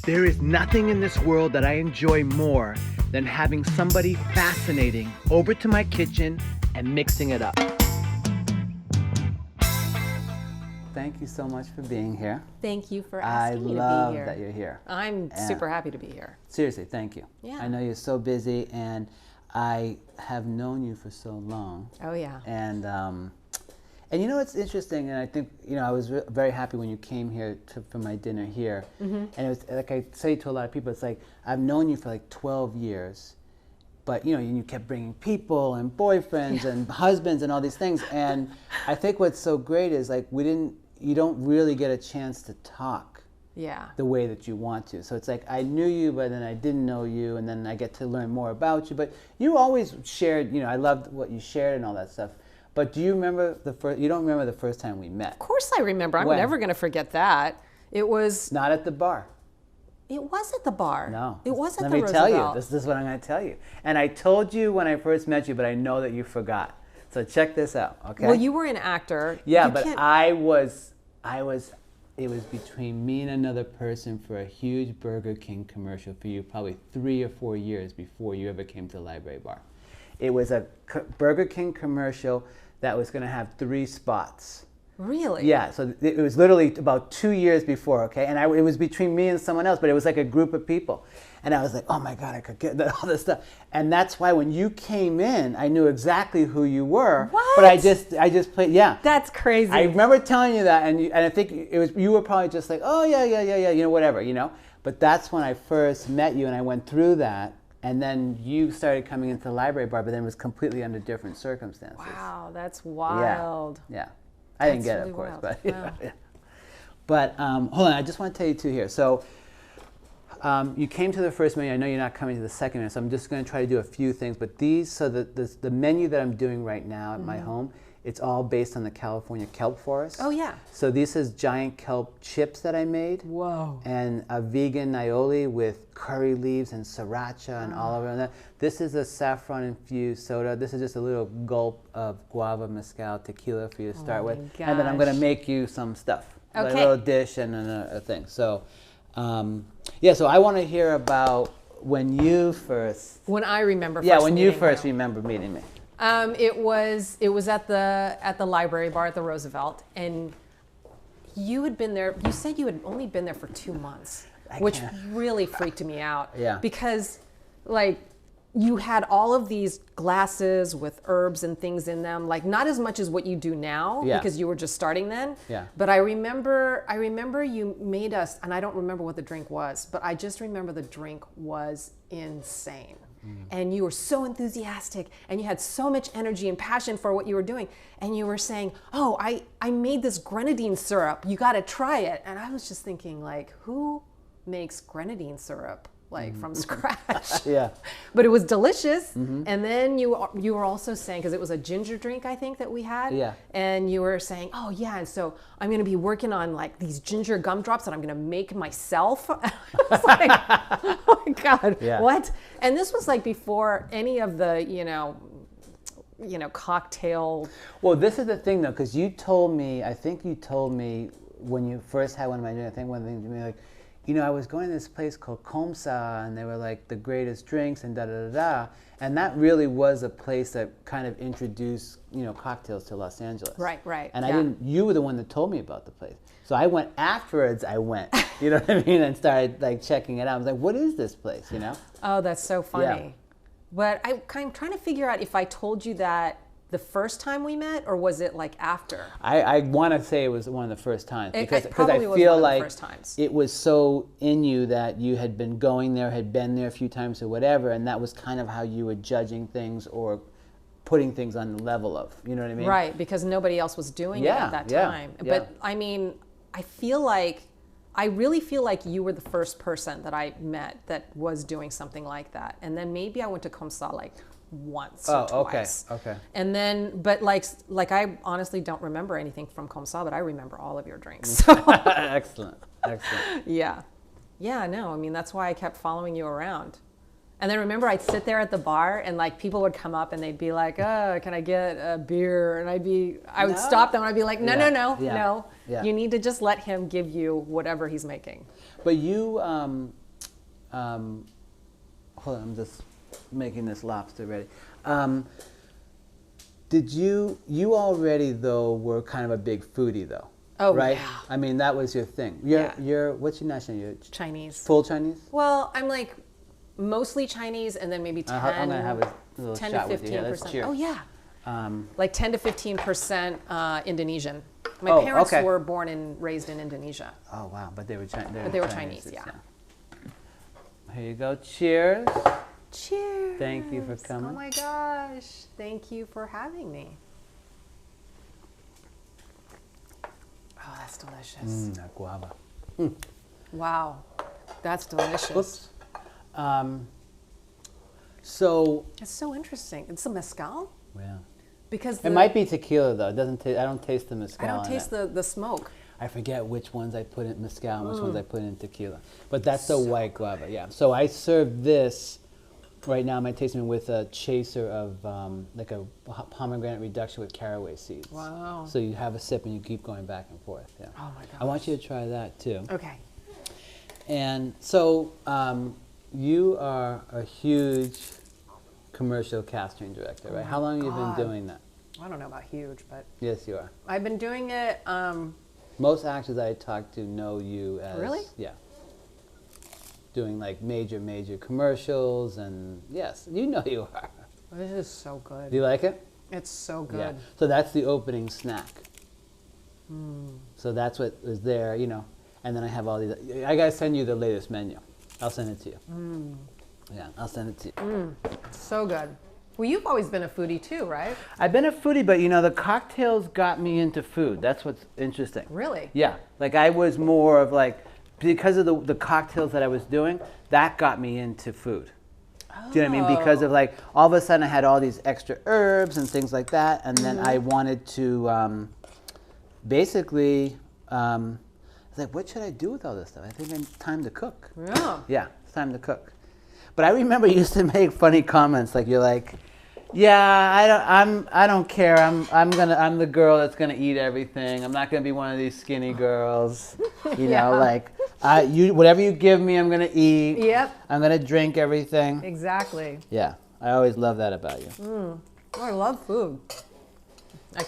There is nothing in this world that I enjoy more than having somebody fascinating over to my kitchen and mixing it up. Thank you so much for being here. Thank you for asking me to be here. I love that you're here. I'm super happy to be here. Seriously, thank you. Yeah. I know you're so busy, and I have known you for so long. Oh yeah. And you know what's interesting, and I think, you know, I was very happy when you came here for my dinner here. And it was like I say to a lot of people, it's like I've known you for like 12 years, but you know, you kept bringing people and boyfriends and husbands and all these things. And I think what's so great is like you don't really get a chance to talk the way that you want to. So it's like I knew you, but then I didn't know you, and then I get to learn more about you. But you always shared, you know, I loved what you shared and all that stuff. But do you remember you don't remember the first time we met? Of course I remember. I'm When? never going to forget that. It was... Not at the bar. It was at the bar. No. It was at Let the me Roosevelt. tell you. This is what I'm going to tell you. And I told you when I first met you, but I know that you forgot. So check this out, okay? Well, you were an actor. Yeah, You but can't- it was between me and another person for a huge Burger King commercial for you probably 3 or 4 years before you ever came to the library bar. It was a Burger King commercial that was going to have 3 spots. Really? Yeah, so it was literally about 2 years before, okay? And it was between me and someone else, but it was like a group of people. And I was like, oh my God, I could get all this stuff. And that's why when you came in, I knew exactly who you were. What? But I just played, yeah. That's crazy. I remember telling you that, and I think you were probably just like, oh yeah, you know, whatever, you know. But that's when I first met you, and I went through that. And then you started coming into the library bar, but then it was completely under different circumstances. Wow, that's wild. Yeah. I didn't get it, really of course, wild. but Wow. yeah. But hold on, I just want to tell you too here. So you came to the first menu. I know you're not coming to the second menu, so I'm just going to try to do a few things. But the menu that I'm doing right now at my home, it's all based on the California kelp forest. Oh yeah. So this is giant kelp chips that I made. Whoa. And a vegan aioli with curry leaves and sriracha and olive oil. And that. This is a saffron-infused soda. This is just a little gulp of guava mezcal tequila for you to start with. And then I'm going to make you some stuff. Like a little dish and a thing. So, so I want to hear about when you first... When I remember first Yeah, when you meeting first you. remember meeting me. It was at the library bar at the Roosevelt, and you had been there. You said you had only been there for 2 months, which really freaked me out. Yeah. Because, like, you had all of these glasses with herbs and things in them, like not as much as what you do now, because you were just starting then. Yeah. But I remember you made us, and I don't remember what the drink was, but I just remember the drink was insane. And you were so enthusiastic, and you had so much energy and passion for what you were doing. And you were saying, oh, I made this grenadine syrup. You got to try it. And I was just thinking, like, who makes grenadine syrup, like, from scratch? Yeah. But it was delicious. And then you were also saying, because it was a ginger drink, I think, that we had. Yeah. And you were saying, oh, yeah, and so I'm going to be working on, like, these ginger gumdrops that I'm going to make myself. I was like, oh, my God, what? And this was, like, before any of the, you know, cocktail. Well, this is the thing, though, because you told me, I think you told me when you first had one of my drinks, I think one of the things you were like, you know, I was going to this place called Comsa, and they were like the greatest drinks and da-da-da-da. And that really was a place that kind of introduced, you know, cocktails to Los Angeles. Right. And you were the one that told me about the place. So I went afterwards, you know what I mean? And started like checking it out. I was like, what is this place, you know? Oh, that's so funny. Yeah. But I'm trying to figure out if I told you that the first time we met, or was it like after? I want to say it was one of the first times, because I probably was feel one of the like first times. it was so in you that you had been going there, had been there a few times or whatever, and that was kind of how you were judging things or putting things on the level of, you know what I mean? Right, because nobody else was doing it at that time. But I mean, I really feel like you were the first person that I met that was doing something like that. And then maybe I went to Comsa like once or twice. Okay. And then, but like I honestly don't remember anything from Comsa, but I remember all of your drinks. So. Excellent. Yeah, no, I mean, that's why I kept following you around. And then remember, I'd sit there at the bar, and like people would come up, and they'd be like, "Oh, can I get a beer?" And I would stop them, and I'd be like, "No, no. Yeah. You need to just let him give you whatever he's making." But you, hold on, I'm just making this lobster ready. Did you already though were kind of a big foodie though? Oh, right? yeah. I mean, that was your thing. Yeah. You're what's your nationality? You're Chinese. full Chinese? Well, I'm like mostly Chinese, and then maybe 10, I'm gonna have a little 10 shot to with you. Yeah, let's 15%. cheers. Oh yeah. Like 10 to 15% Indonesian. My Oh, parents okay. were born and raised in Indonesia. Oh wow, but they were Chinese. But they were Chinese, yeah. Here you go. Cheers. Cheers. Thank you for coming. Oh my gosh. Thank you for having me. Oh, that's delicious. That guava. Wow. That's delicious. Oops. So, It's so interesting. It's a mezcal? yeah. Because It might be tequila though. It doesn't taste. I don't taste the mezcal. I don't in taste it. the smoke. I forget which ones I put in mezcal and which ones I put in tequila. But that's the white guava, yeah. So I serve this right now. My tasting with a chaser of like a pomegranate reduction with caraway seeds. Wow. So you have a sip and you keep going back and forth. Yeah. Oh my gosh. I want you to try that too. Okay. And so you are a huge commercial casting director, right? How long have you been doing that? I don't know about huge, but Yes, you are. I've been doing it. Most actors I talk to know you as Really? Yeah. Doing like major commercials and yes, you know you are. This is so good. Do you like it? It's so Yeah. good. So that's the opening snack. So that's what is there, you know. And then I have all these. I gotta send you the latest menu. I'll send it to you. Yeah, I'll send it to you. So good. Well, you've always been a foodie too, right? I've been a foodie, but you know, the cocktails got me into food. That's what's interesting. Really? Yeah, like I was more of like, because of the cocktails that I was doing, that got me into food. Do you know what I mean? Because of like, all of a sudden I had all these extra herbs and things like that, and then I wanted to basically, I was like, what should I do with all this stuff? I think it's time to cook. Yeah. Yeah, it's time to cook. But I remember you used to make funny comments, like you're like, yeah, I don't care. I'm the girl that's gonna eat everything. I'm not gonna be one of these skinny girls. You Yeah. know, like whatever you give me, I'm gonna eat. Yep. I'm gonna drink everything. Exactly. Yeah, I always love that about you. Oh, I love food. I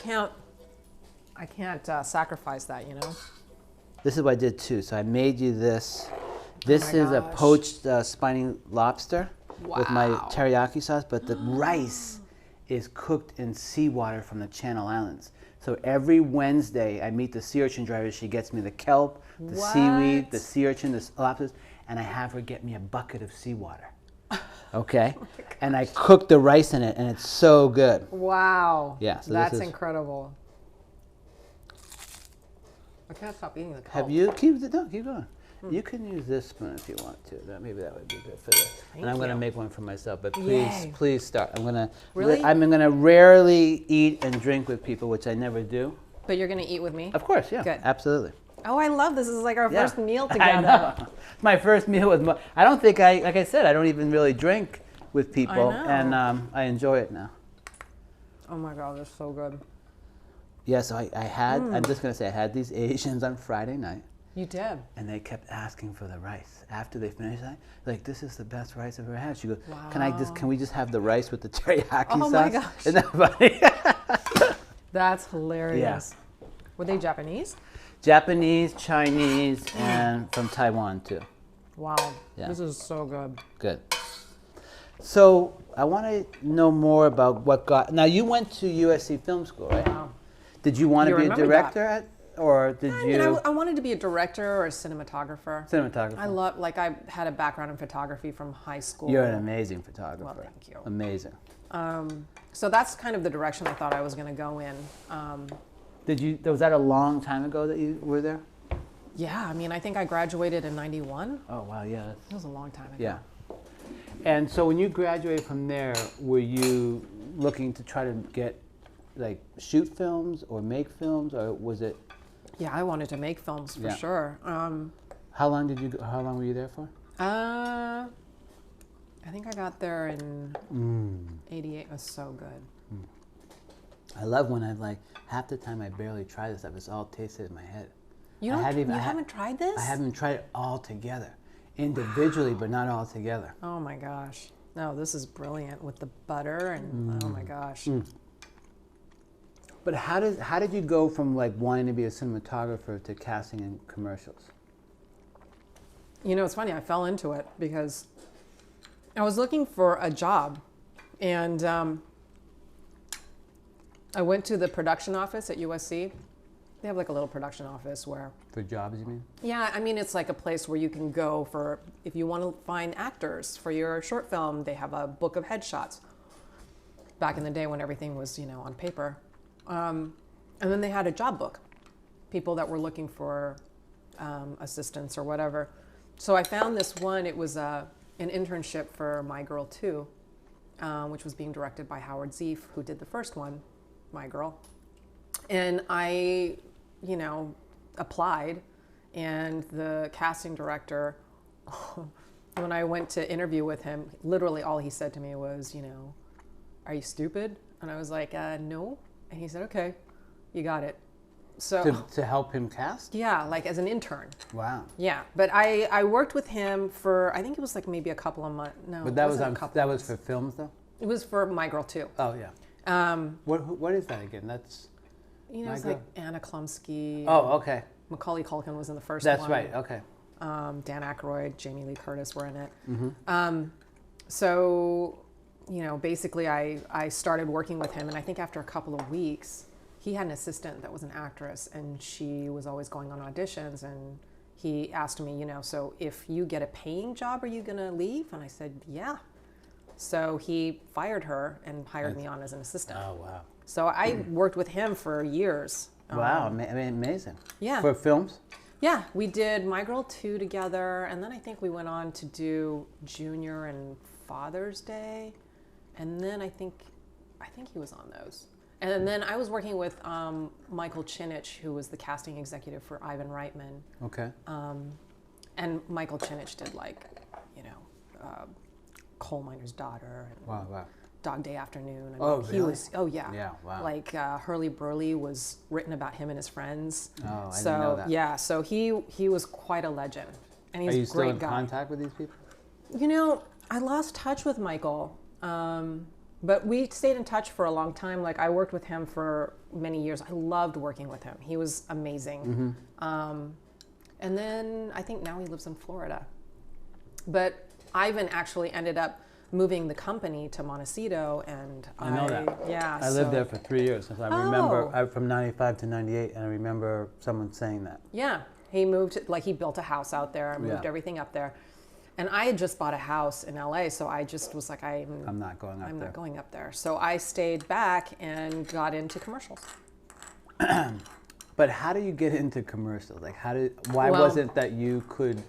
can't sacrifice that, you know? This is what I did too. So I made you this. This my is a gosh. poached spiny lobster with my Wow. teriyaki sauce, but the rice is cooked in seawater from the Channel Islands. So every Wednesday, I meet the sea urchin driver. She gets me the kelp, the seaweed, What? the sea urchin, the lobsters, and I have her get me a bucket of seawater. Okay? And I cook the rice in it, and it's so good. Wow. Yeah, so this That's is- incredible. I can't stop eating the kelp. Have you? Keep going. You can use this spoon if you want to. Maybe that would be good for this. And I'm going to you. make one for myself. But Yay. please start. Really? I'm going to rarely eat and drink with people, which I never do. But you're going to eat with me? Of course, yeah, Good. absolutely. Oh, I love this. This is like our Yeah. first meal I together. know. My first meal with. I don't think like I said, I don't even really drink with people, know. and I enjoy it now. Oh my God, that's so good. Yeah, so I had. I'm just going to say I had these Asians on Friday night. You did. And they kept asking for the rice. After they finished that, like, this is the best rice I've ever had. She goes, can we just have the rice with the teriyaki Oh sauce? my gosh. Isn't that funny? That's hilarious. Were they Japanese? Japanese, Chinese, and from Taiwan too. Wow. Yeah. This is so good. Good. So I want to know more about what got. Now you went to USC Film School, right? Wow. Did you want to You be a remember director or did I you? mean, I wanted to be a director or a cinematographer. Cinematographer. I had a background in photography from high school. You're an amazing photographer. Well, thank you. Amazing. So that's kind of the direction I thought I was going to go in. Was that a long time ago that you were there? Yeah, I mean, I think I graduated in 91. Oh wow, yeah. It was a long time ago. Yeah. And so when you graduated from there, were you looking to try to get, like, shoot films or make films, or was it? Yeah, I wanted to make films for Yeah. sure. How long were you there for? I I think I got there in '88. It was so good. I love when I like half the time I barely try this stuff. It's all tasted in my head. You haven't tried this? I haven't tried it all together, individually, but not all together. Oh my gosh. No, this is brilliant with the butter and oh my gosh. But how did you go from like wanting to be a cinematographer to casting in commercials? You know, it's funny. I fell into it because I was looking for a job, and I went to the production office at USC. They have like a little production office where... For jobs, you mean? Yeah, I mean, it's like a place where you can go for, if you want to find actors for your short film, they have a book of headshots. Back in the day when everything was, you know, on paper. And then they had a job book. People that were looking for assistants or whatever. So I found this one. It was an internship for My Girl 2, which was being directed by Howard Zeef, who did the first one, My Girl. And I, you know, applied, and the casting director, when I went to interview with him, literally all he said to me was, you know, "Are you stupid?" And I was like, "No." And he said, "Okay, you got it." So to help him cast? Yeah, like as an intern. Wow. Yeah, but I worked with him for, I think it was like maybe a couple of months. No, but that was for films though? It was for My Girl 2. Oh yeah. What is that again? That's... You know, it's like Anna Klumsky. Oh, okay. Macaulay Culkin was in the first That's one. right, okay. Dan Aykroyd, Jamie Lee Curtis were in it. Mm-hmm. So, you know, basically I started working with him, and I think after a couple of weeks, he had an assistant that was an actress, and she was always going on auditions, and he asked me, you know, "So if you get a paying job, are you going to leave?" And I said, "Yeah." So he fired her and hired me on as an assistant. Oh, wow. So I worked with him for years. Wow, I mean, amazing. Yeah. For films? Yeah, we did My Girl 2 together, and then I think we went on to do Junior and Father's Day, and then I think he was on those. And then I was working with Michael Chinich, who was the casting executive for Ivan Reitman. Okay. And Michael Chinich did like, you know, Coal Miner's Daughter. And Wow. Dog Day Afternoon. I Oh, mean, really? Yeah, Yeah, wow. Like Hurly Burly was written about him and his friends. Oh, I didn't know that. Yeah, so he was quite a legend, and he's Are you a still great in guy. contact with these people? You know, I lost touch with Michael, but we stayed in touch for a long time. Like I worked with him for many years. I loved working with him. He was amazing. Mm-hmm. And then I think now he lives in Florida. But Ivan actually ended up moving the company to Montecito, and I know that. Yeah, I lived there for 3 years. I remember from 95 to 98, and I remember someone saying that. Yeah, he moved, like he built a house out there and moved everything up there. And I had just bought a house in LA, so I just was like, I'm not going up there. I'm not going up there. So I stayed back and got into commercials. But how do you get into commercials? Like, why was it that you could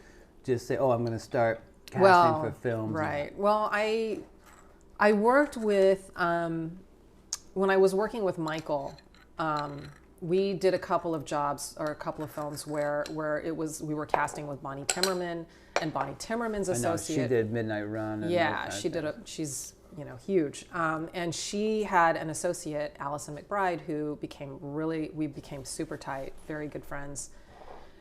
just say, "Oh, I'm going to start casting for films"? Right. Well, I worked with when I was working with Michael. We did a couple of jobs or a couple of films where we were casting with Bonnie Timmerman and Bonnie Timmerman's associate. I know, she did Midnight Run. And yeah, she did. She's huge. And she had an associate, Allison McBride, who we became super tight, very good friends.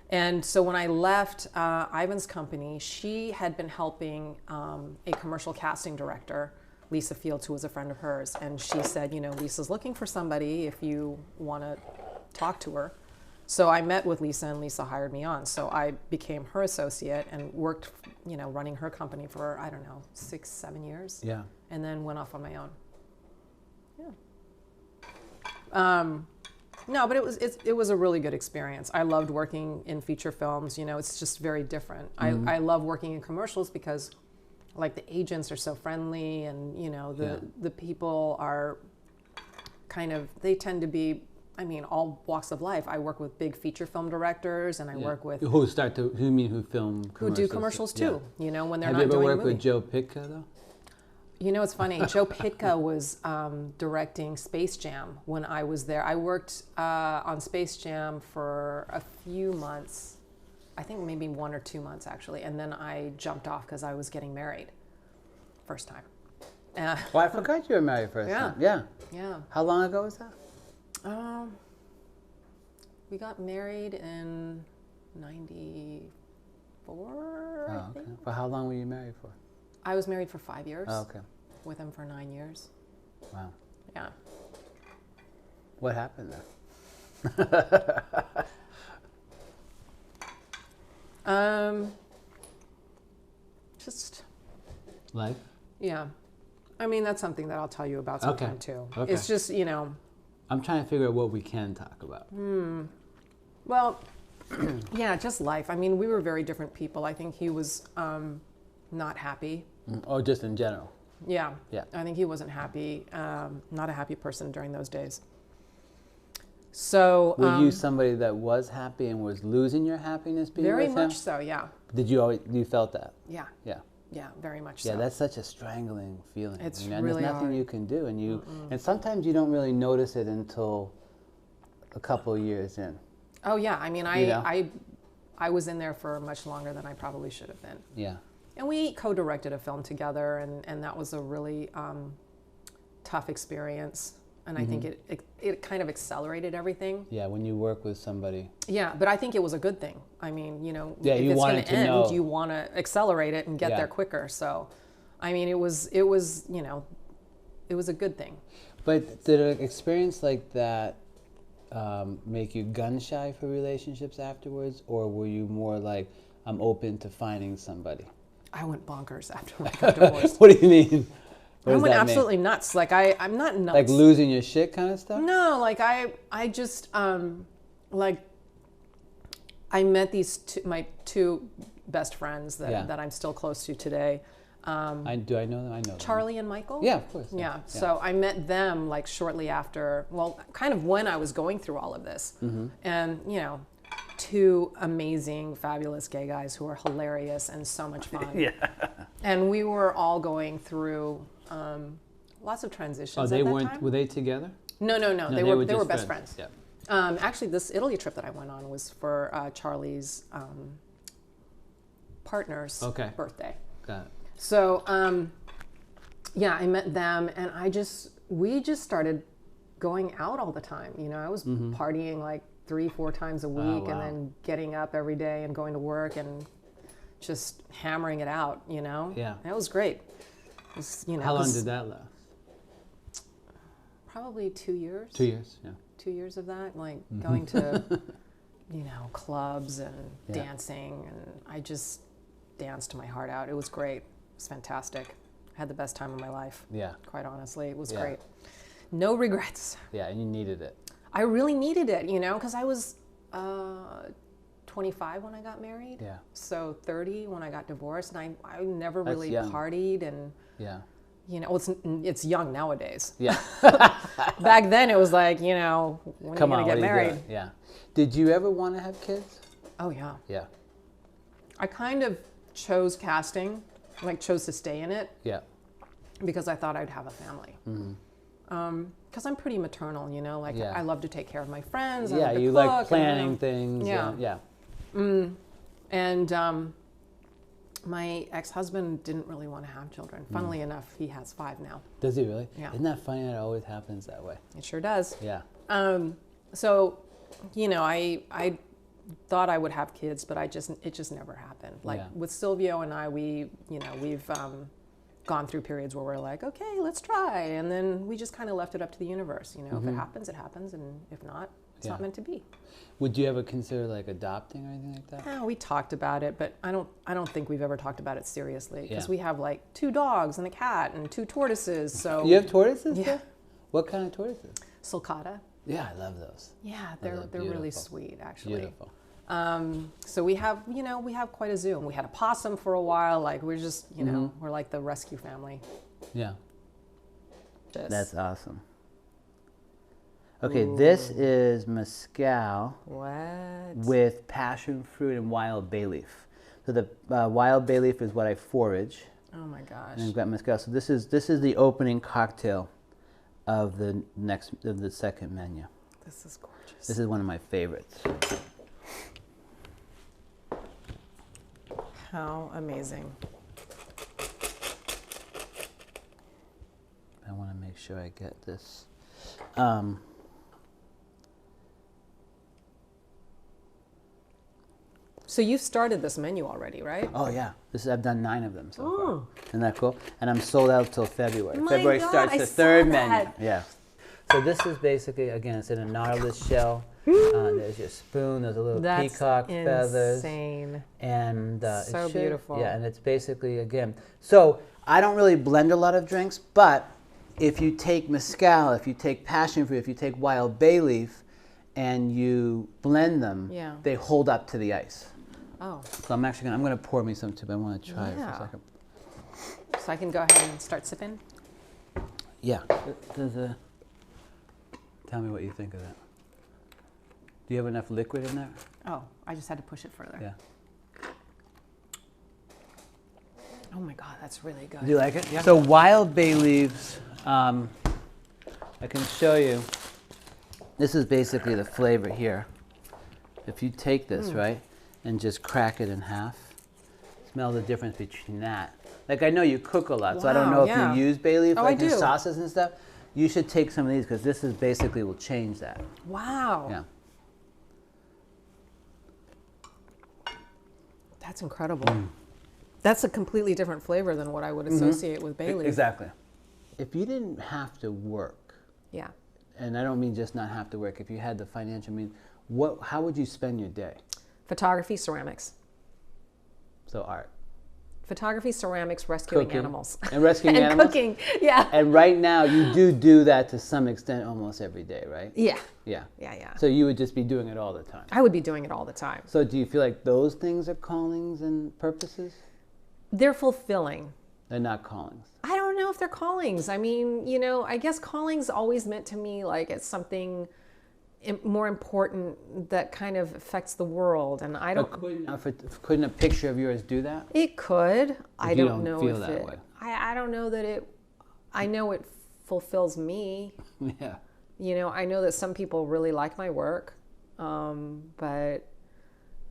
And so when I left Ivan's company, she had been helping a commercial casting director, Lisa Fields, who was a friend of hers. And she said, Lisa's looking for somebody if you want to talk to her. So I met with Lisa, and Lisa hired me on. So I became her associate and worked, running her company for, 6-7 years. Yeah. And then went off on my own. Yeah. No, but it was a really good experience. I loved working in feature films. It's just very different. Mm-hmm. I love working in commercials because, like, the agents are so friendly, and the people are they tend to be, all walks of life. I work with big feature film directors, and I work with who film commercials. Who do commercials too. When they're Have not you ever doing worked a movie. with Joe Pitka though? It's funny. Joe Pitka was directing Space Jam when I was there. I worked on Space Jam for a few months, I think maybe 1 or 2 months actually, and then I jumped off because I was getting married. first time. Oh, I forgot you were married first Yeah. time. Yeah. Yeah. How long ago was that? We got married in 94, I think. For how long were you married for? I was married for 5 years. Oh, okay. With him for 9 years. Wow. Yeah. What happened there? Just, Life? yeah. I mean, that's something that I'll tell you about sometime too. Okay. It's just, you know. I'm trying to figure out what we can talk about. Well, yeah, just life. I mean, we were very different people. I think he was not happy. Or just in general? Yeah. Yeah. I think he wasn't happy, not a happy person during those days. So. Were you somebody that was happy and was losing your happiness being Very with him? much so, yeah. Did you always, you felt that? Yeah. Yeah. Yeah, very much Yeah, so. that's such a strangling feeling. It's and really there's nothing hard. you can do, and and sometimes you don't really notice it until a couple of years in. Oh yeah, I mean, You know? I was in there for much longer than I probably should have been. Yeah. And we co-directed a film together, and that was a really tough experience. And I think it kind of accelerated everything. Yeah, when you work with somebody. Yeah, but I think it was a good thing. I mean, you know, Yeah, if you it's going wanted to to end, know. you want to accelerate it and get Yeah. there quicker. So, I mean, it was, you know, it was a good thing. But did an experience like that make you gun shy for relationships afterwards, or were you more like, I'm open to finding somebody? I went bonkers after I got divorced. What do you mean? What I does went that mean? absolutely nuts. Like I'm not nuts. Like losing your shit kind of stuff? No, like I just like I met my two best friends that I'm still close to today. Do I know them? I know them. Charlie and Michael? Yeah, of course. Yeah. So I met them like shortly after, well, kind of when I was going through all of this. And, you know, two amazing, fabulous gay guys who are hilarious and so much fun. Yeah. And we were all going through lots of transitions. Oh, at they that weren't, time. were they together? No. They were just best friends. Yeah. Actually, this Italy trip that I went on was for Charlie's partner's birthday. Got it. So, yeah, I met them, and we just started going out all the time. You know, I was partying like 3-4 times a week, wow. and then getting up every day and going to work and just hammering it out. You know, Yeah. and it was great. It was, you know, How long did that last? Probably 2 years. 2 years, yeah. 2 years of that, like going to, you know, clubs and Yeah. dancing, and I just danced my heart out. It was great. It was fantastic. I had the best time of my life. Yeah. Quite honestly, it was Yeah. great. No regrets. Yeah, and you needed it. I really needed it, you know, because I was 25 when I got married. Yeah. So 30 when I got divorced, and I never That's really young. partied, and Yeah. you know, it's young nowadays. Yeah. Back then, it was like, you know, when Come are you on, gonna get what are you married? doing? Yeah. Did you ever want to have kids? Oh yeah. Yeah. I kind of chose casting, like chose to stay in it Yeah. because I thought I'd have a family. Because I'm pretty maternal, you know, like Yeah. I love to take care of my friends. I Yeah, love to you cook, like and, planning things. Yeah. Yeah. And my ex-husband didn't really want to have children. Funnily enough, he has 5 now. Does he really? Yeah. Isn't that funny? It always happens that way. It sure does. Yeah. So, you know, I thought I would have kids, but it just never happened. Like Yeah. with Silvio and I, we've gone through periods where we're like, okay, let's try, and then we just kind of left it up to the universe. You know, if it happens, it happens, and if not, it's not Yeah. meant to be. Would you ever consider like adopting or anything like that? Yeah, we talked about it, but I don't think we've ever talked about it seriously because Yeah. we have like 2 dogs and a cat and 2 tortoises. So You have tortoises? Yeah. There? What kind of tortoises? sulcata. Yeah, I love those. Yeah, Those they're are really beautiful. sweet, actually. Beautiful. So we have quite a zoo. And we had a possum for a while. Like we're just, you know, we're like the rescue family. Yeah. Just, That's awesome. Okay, this is mezcal what? with passion fruit and wild bay leaf. So the wild bay leaf is what I forage, Oh my gosh. and I've got mezcal. So this is the opening cocktail of the second menu. This is gorgeous. This is one of my favorites. How amazing. sure I get this. So you've started this menu already, right? Oh yeah, I've done 9 of them so far. Isn't that cool? And I'm sold out till February. My February God, starts I the saw 3rd that. menu. Yeah. So this is basically, again, it's in a nautilus shell. There's your spoon. There's a little That's peacock feathers. insane. And So beautiful. Yeah, and it's basically, again. So I don't really blend a lot of drinks, but if you take mezcal, if you take passion fruit, if you take wild bay leaf, and you blend them, they hold up to the ice. Oh. So I'm going to pour me some too, but I want to try it for a second. So I can go ahead and start sipping? Yeah. Tell me what you think of that. Do you have enough liquid in there? Oh, I just had to push it further. Yeah. Oh my God, that's really good. Do you like it? Yeah. So wild bay leaves, I can show you. This is basically the flavor here. If you take this, right, and just crack it in half, smell the difference between that. Like, I know you cook a lot, so I don't know if you use bay leaf like in sauces and stuff. You should take some of these because this is basically will change that. Wow. Yeah. That's incredible. That's a completely different flavor than what I would associate with bay leaf. Exactly. If you didn't have to work, Yeah. and I don't mean just not have to work, if you had the financial means, how would you spend your day? Photography, ceramics. So art. Photography, ceramics, rescuing Cooking. animals. And rescuing and animals? cooking, yeah. And right now, you do that to some extent almost every day, right? Yeah. Yeah. Yeah, yeah. So you would just be doing it all the time. I would be doing it all the time. So do you feel like those things are callings and purposes? They're fulfilling. They're not callings. I don't know if they're callings. I mean, you know, I guess callings always meant to me like it's something more important that kind of affects the world, and I don't. Couldn't a picture of yours do that? It could. I you don't know feel if that it. way. I don't know that it. I know it fulfills me. Yeah. You know, I know that some people really like my work, but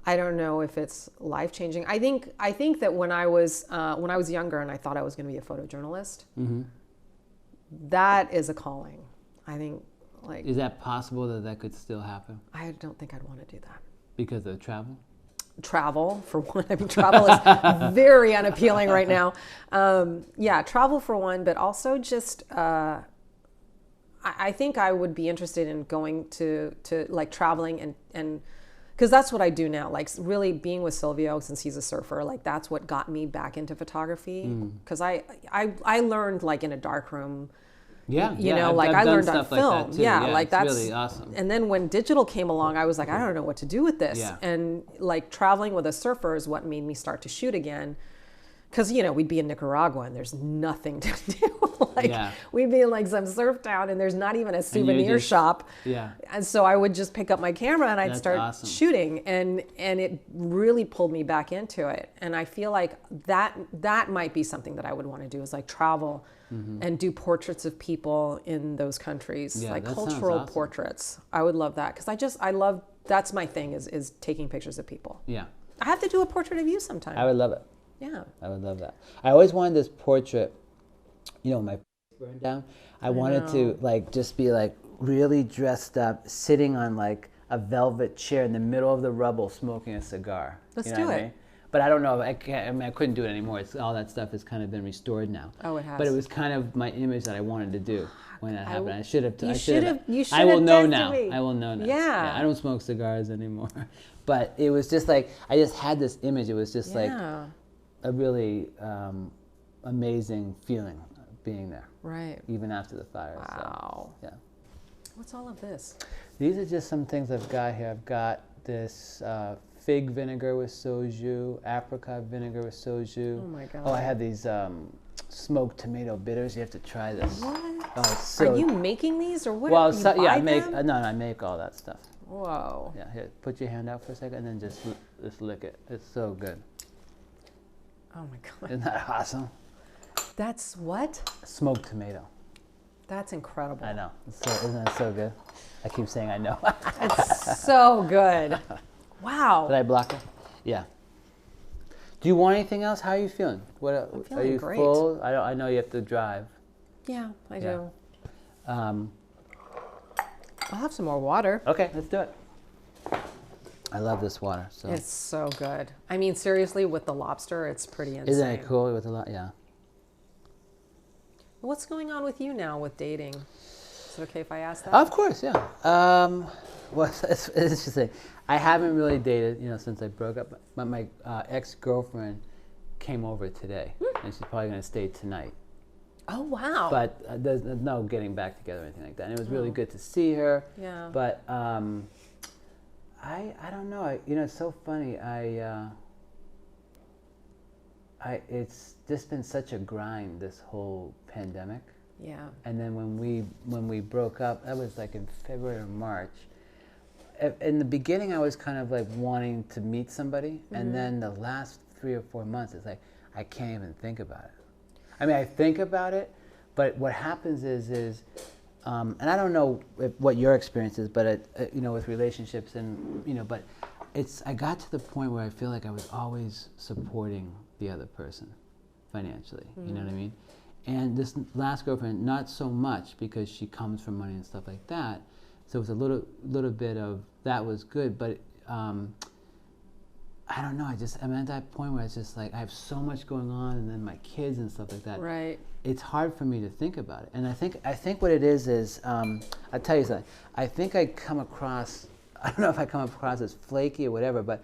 I don't know if it's life changing. I think that when I was younger and I thought I was going to be a photojournalist, that is a calling. I think. Like, is that possible that could still happen? I don't think I'd want to do that. Because of travel? Travel, for one. I mean, travel is very unappealing right now. Yeah, travel for one, but also just, I think I would be interested in going to like traveling and because that's what I do now. Like really being with Silvio, since he's a surfer, like that's what got me back into photography. Because I learned like in a dark room. Yeah, you know, like I learned on film. Like that like that's really awesome. And then when digital came along, I was like, I don't know what to do with this. Yeah. And like traveling with a surfer is what made me start to shoot again. Because, you know, we'd be in Nicaragua and there's nothing to do. Like we'd be in like some surf town and there's not even a souvenir shop. Yeah. And so I would just pick up my camera and I'd start shooting, and it really pulled me back into it. And I feel like that might be something that I would want to do, is like travel and do portraits of people in those countries, like cultural portraits. I would love that because I love, that's my thing is taking pictures of people. Yeah. I have to do a portrait of you sometime. I would love it. Yeah. I would love that. I always wanted this portrait, you know, my burned down. I wanted to like just be like really dressed up, sitting on like a velvet chair in the middle of the rubble, smoking a cigar. Let's you know do what it. I mean? But I don't know. I couldn't do it anymore. All that stuff has kind of been restored now. Oh, it has. But it was kind of my image that I wanted to do when that happened. I should have. You should I will have know now. me. I will know now. Yeah. I don't smoke cigars anymore. But it was just like I just had this image. It was just like a really amazing feeling being there. Right. Even after the fire. Wow. So, yeah. What's all of this? These are just some things I've got here. I've got this fig vinegar with soju, apricot vinegar with soju. Oh my God. Oh, I had these smoked tomato bitters. You have to try this. What? Oh, it's so. Are you making these or what? Well, you buy I make. them? No, I make all that stuff. Whoa. Yeah, here, put your hand out for a second and then just lick it. It's so good. Oh my God. Isn't that awesome? That's what? Smoked tomato. That's incredible. I know. Isn't that so good? I keep saying I know. It's so good. Wow. Did I block it? Yeah. Do you want anything else? How are you feeling? I'm feeling are you great. full? I know you have to drive. Yeah, I do. Um, I'll have some more water. okay, let's do it. I love this water. So It's so good. I mean, seriously, with the lobster, it's pretty insane. isn't it cool with a lot? Yeah. What's going on with you now with dating? Is it okay if I ask that? Of course, yeah. Well, it's interesting. I haven't really dated, since I broke up. But my ex-girlfriend came over today, and she's probably going to stay tonight. Oh, wow. But there's no getting back together or anything like that. And it was really good to see her. Yeah. But I don't know. It's so funny. It's just been such a grind, this whole pandemic. Yeah. And then when we broke up, that was like in February or March. In the beginning, I was kind of like wanting to meet somebody, and then the last 3 or 4 months, it's like I can't even think about it. I mean, I think about it, but what happens is, and I don't know what your experience is, but with relationships and but I got to the point where I feel like I was always supporting the other person financially. You know what I mean? And this last girlfriend, not so much because she comes from money and stuff like that. So it was a little bit of that was good, but I don't know. I'm at that point where it's just like I have so much going on, and then my kids and stuff like that. Right. It's hard for me to think about it, and I think what it is I'll tell you something. I think I come across. I don't know if I come across as flaky or whatever, but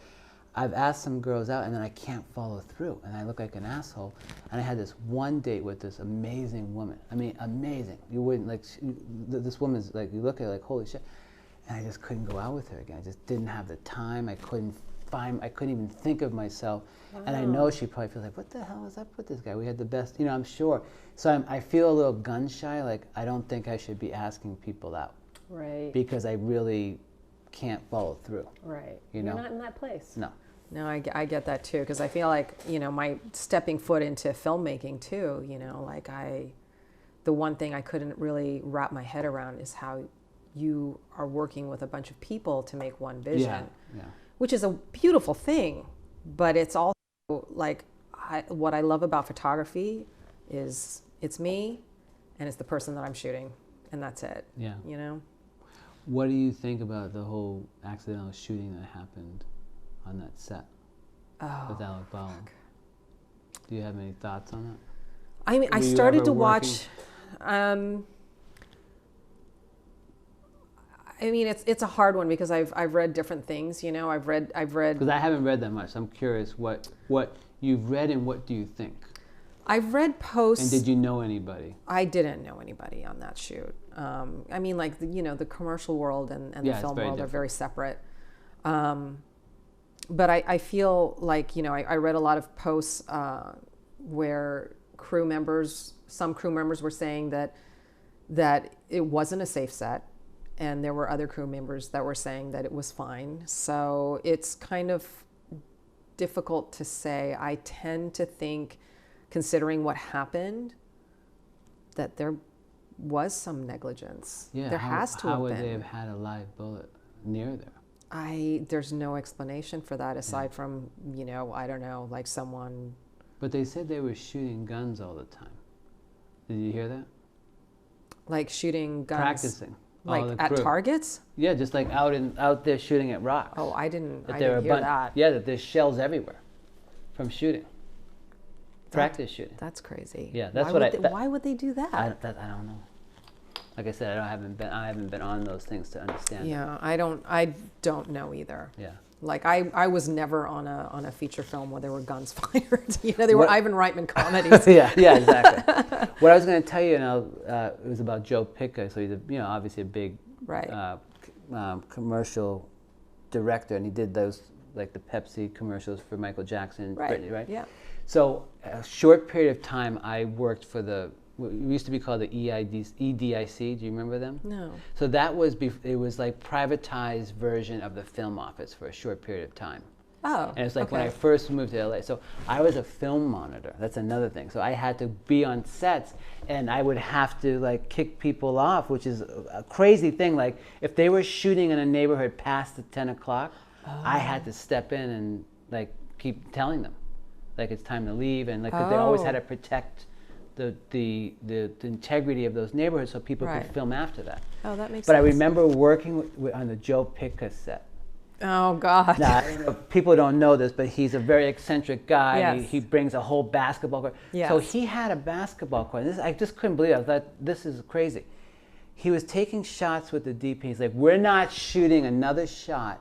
I've asked some girls out, and then I can't follow through, and I look like an asshole. And I had this one date with this amazing woman. I mean, amazing. You wouldn't this woman's like, you look at her like, holy shit. And I just couldn't go out with her again. I just didn't have the time. I couldn't even think of myself. Wow. And I know she probably feels like, what the hell is up with this guy? We had the best, I'm sure. So I feel a little gun shy. Like, I don't think I should be asking people out. Right. Because I really can't follow through. Right. You're not in that place. No. No, I get that too, because I feel like, my stepping foot into filmmaking too, the one thing I couldn't really wrap my head around is how you are working with a bunch of people to make one vision, which is a beautiful thing, but it's also like, what I love about photography is it's me and it's the person that I'm shooting, and that's it. Yeah. What do you think about the whole accidental shooting that happened on that set with Alec Baldwin? Do you have any thoughts on that? I mean, I started to watch. I mean, it's a hard one because I've read different things. I've read. Because I haven't read that much. I'm curious what you've read and what do you think? I've read posts. And did you know anybody? I didn't know anybody on that shoot. I mean, like the commercial world and the film world are very separate. But I feel like, I read a lot of posts where some crew members were saying that it wasn't a safe set, and there were other crew members that were saying that it was fine. So it's kind of difficult to say. I tend to think, considering what happened, that there was some negligence. Yeah, there has to have been. How would they have had a live bullet near there? There's no explanation for that aside from, I don't know, like someone. But they said they were shooting guns all the time. Did you hear that? Like shooting guns? Practicing. Like at targets? Yeah, just like out there shooting at rocks. Oh, I didn't hear that. Yeah, that there's shells everywhere from shooting. Practice shooting. That's crazy. Yeah, that's why would they do that? I don't know. Like I said, I haven't been on those things to understand. Yeah, I don't know either. Yeah. Like I was never on a feature film where there were guns fired. They were Ivan Reitman comedies. yeah, exactly. What I was going to tell you, it was about Joe Pica. So he's obviously a big commercial director, and he did those like the Pepsi commercials for Michael Jackson, Britney, right? Yeah. So a short period of time, I worked for what used to be called the EDIC. Do you remember them? No. So that was it was like privatized version of the film office for a short period of time. Oh. And it's like when I first moved to LA. So I was a film monitor. That's another thing. So I had to be on sets, and I would have to like kick people off, which is a crazy thing. Like if they were shooting in a neighborhood past the 10 o'clock, I had to step in and like keep telling them, like it's time to leave, and like 'cause they always had to protect the integrity of those neighborhoods so people Right. could film after that. Oh, that makes But sense. I remember working on the Joe Pica set. Oh, God. Now, I don't know, people don't know this, but he's a very eccentric guy. Yes. He brings a whole basketball court. Yes. So he had a basketball court. I just couldn't believe it. I thought, this is crazy. He was taking shots with the DP. He's like, we're not shooting another shot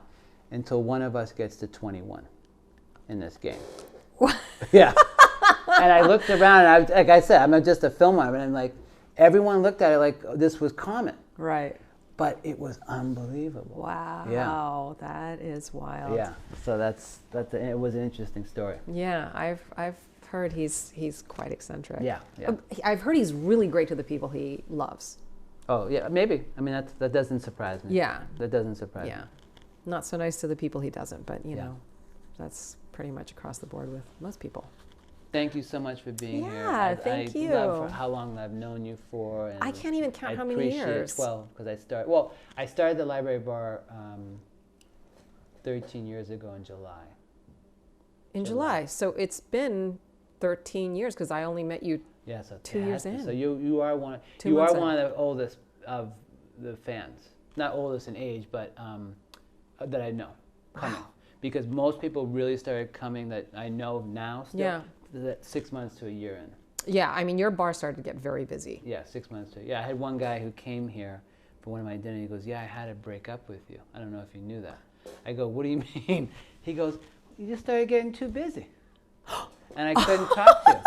until one of us gets to 21 in this game. What? Yeah. And I looked around, and like I said, I'm just a film on it, and like everyone looked at it like this was common. Right. But it was unbelievable. Wow. Yeah. That is wild. Yeah. So it was an interesting story. Yeah, I've heard he's quite eccentric. Yeah. Yeah. I've heard he's really great to the people he loves. Oh yeah, maybe. I mean that doesn't surprise me. Yeah. That doesn't surprise me. Yeah. Not so nice to the people he doesn't, but you Yeah. know, that's pretty much across the board with most people. Thank you so much for being here. Yeah, thank you. I love how long I've known you for. And I can't even count how many years. I appreciate 12 because I started the library bar 13 years ago in July. In July. So it's been 13 years because I only met you. Yeah, so 2 years in. So you are one. 2 You are months in. one of the oldest of the fans. Not oldest in age, but that I know coming. Wow. Because most people really started coming that I know now. Still, Yeah. that 6 months to a year in. Yeah, I mean, your bar started to get very busy. Yeah, 6 months to. Yeah, I had one guy who came here for one of my dinners. He goes, "Yeah, I had to break up with you. I don't know if you knew that." I go, "What do you mean?" He goes, "You just started getting too busy, and I couldn't talk to you."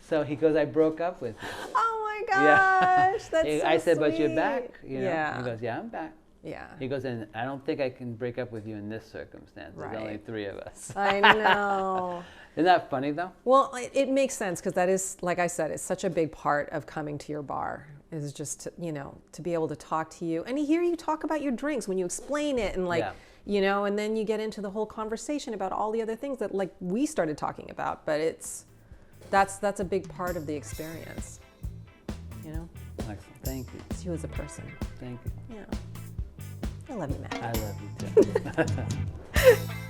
So he goes, "I broke up with you." Oh my Yeah. gosh, that's so I said, "But you're sweet. back." You know? Yeah. He goes, "Yeah, I'm back." Yeah. He goes, "And I don't think I can break up with you in this circumstance. There's only Right. 3 of us." I know. Isn't that funny though? Well, it makes sense because that is, like I said, it's such a big part of coming to your bar is just to, to be able to talk to you and hear you talk about your drinks when you explain it and like, Yeah. and then you get into the whole conversation about all the other things that like we started talking about, but that's a big part of the experience. Excellent. Thank you. It's you as a person. Thank you. Yeah. I love you, Matt. I love you too.